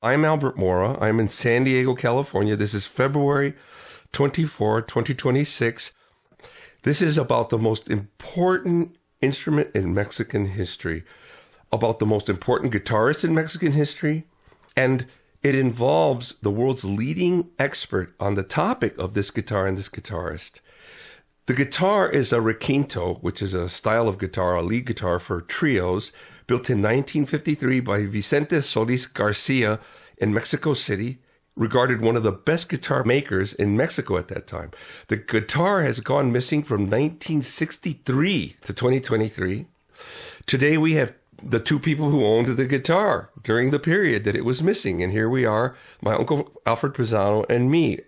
I'm Albert Mora. I'm in San Diego, California. This is February 24, 2026. This is about the most important instrument in Mexican history, about the most important guitarist in Mexican history, and it involves the world's leading expert on the topic of this guitar and this guitarist. The guitar is a Requinto, which is a style of guitar, a lead guitar for trios, built in 1953 by Vicente Solis Garcia in Mexico City, regarded one of the best guitar makers in Mexico at that time. The guitar has gone missing from 1963 to 2023. Today we have the two people who owned the guitar during the period that it was missing. And here we are, my Uncle Alfred Pisano and me.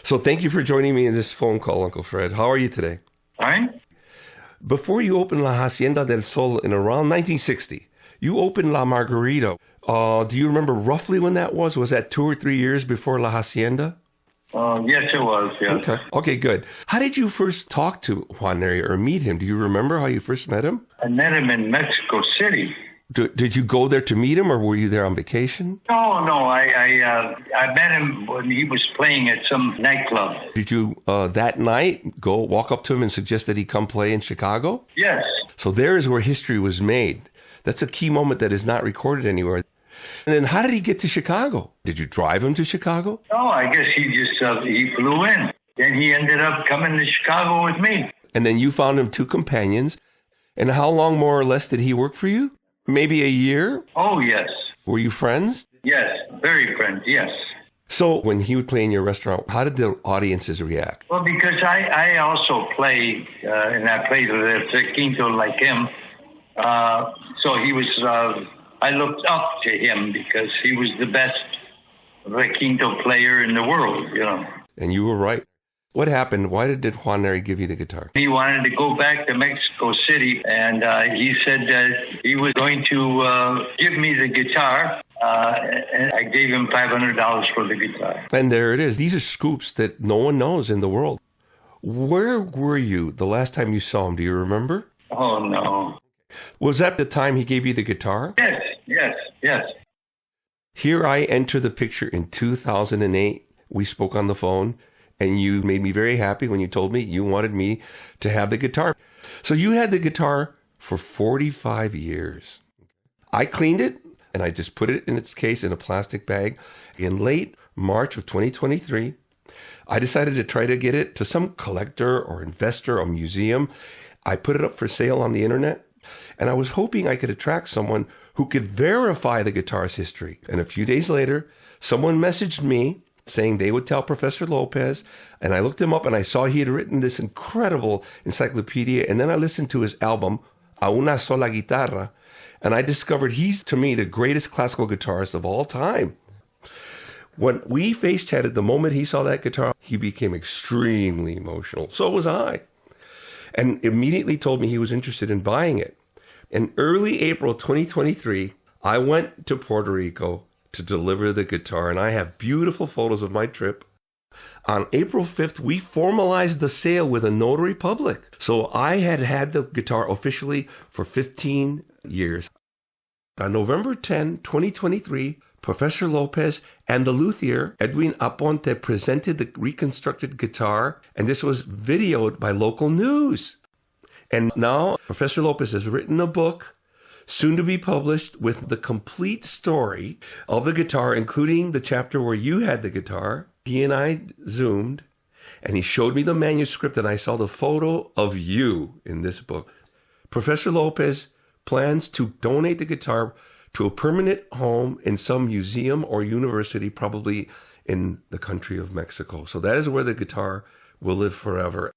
So thank you for joining me in this phone call, Uncle Fred. How are you today? Fine. Before you opened La Hacienda del Sol in around 1960, you opened La Margarita. Do you remember roughly when that was? Was that 2 or 3 years before La Hacienda? Yes, it was, yes. Okay, good. How did you first talk to Juan Neri or meet him? Do you remember how you first met him? I met him in Mexico City. Did you go there to meet him, or were you there on vacation? No, I met him when he was playing at some nightclub. Did you, that night, go walk up to him and suggest that he come play in Chicago? Yes. So there is where history was made. That's a key moment that is not recorded anywhere. And then how did he get to Chicago? Did you drive him to Chicago? No, I guess he just, he flew in. Then he ended up coming to Chicago with me. And then you found him 2 companions. And how long more or less did he work for you? Maybe a year? Oh, yes. Were you friends? Yes, very friends, yes. So when he would play in your restaurant, how did the audiences react? Well, because I also play, and I played with Requinto like him. So he was, I looked up to him because he was the best Requinto player in the world, you know. And you were right. What happened? Why did Juan Neri give you the guitar? He wanted to go back to Mexico City, and he said that he was going to give me the guitar, and I gave him $500 for the guitar. And there it is. These are scoops that no one knows in the world. Where were you the last time you saw him? Do you remember? Oh, no. Was that the time he gave you the guitar? Yes. Here I enter the picture in 2008. We spoke on the phone. And you made me very happy when you told me you wanted me to have the guitar. So you had the guitar for 45 years. I cleaned it, and I just put it in its case in a plastic bag. In late March of 2023, I decided to try to get it to some collector or investor or museum. I put it up for sale on the internet, and I was hoping I could attract someone who could verify the guitar's history. And a few days later, someone messaged me saying they would tell Professor Lopez, and I looked him up and I saw he had written this incredible encyclopedia, and then I listened to his album, A Una Sola Guitarra, and I discovered he's, to me, the greatest classical guitarist of all time. When we face-chatted, the moment he saw that guitar, he became extremely emotional. So was I. And immediately told me he was interested in buying it. In early April 2023, I went to Puerto Rico to deliver the guitar, and I have beautiful photos of my trip. On April 5th, we formalized the sale with a notary public. So I had the guitar officially for 15 years. On November 10, 2023, Professor Lopez and the luthier, Edwin Aponte, presented the reconstructed guitar, and this was videoed by local news. And now Professor Lopez has written a book, soon to be published, with the complete story of the guitar, including the chapter where you had the guitar. He and I Zoomed, and he showed me the manuscript, and I saw the photo of you in this book. Professor Lopez plans to donate the guitar to a permanent home in some museum or university, probably in the country of Mexico. So that is where the guitar will live forever.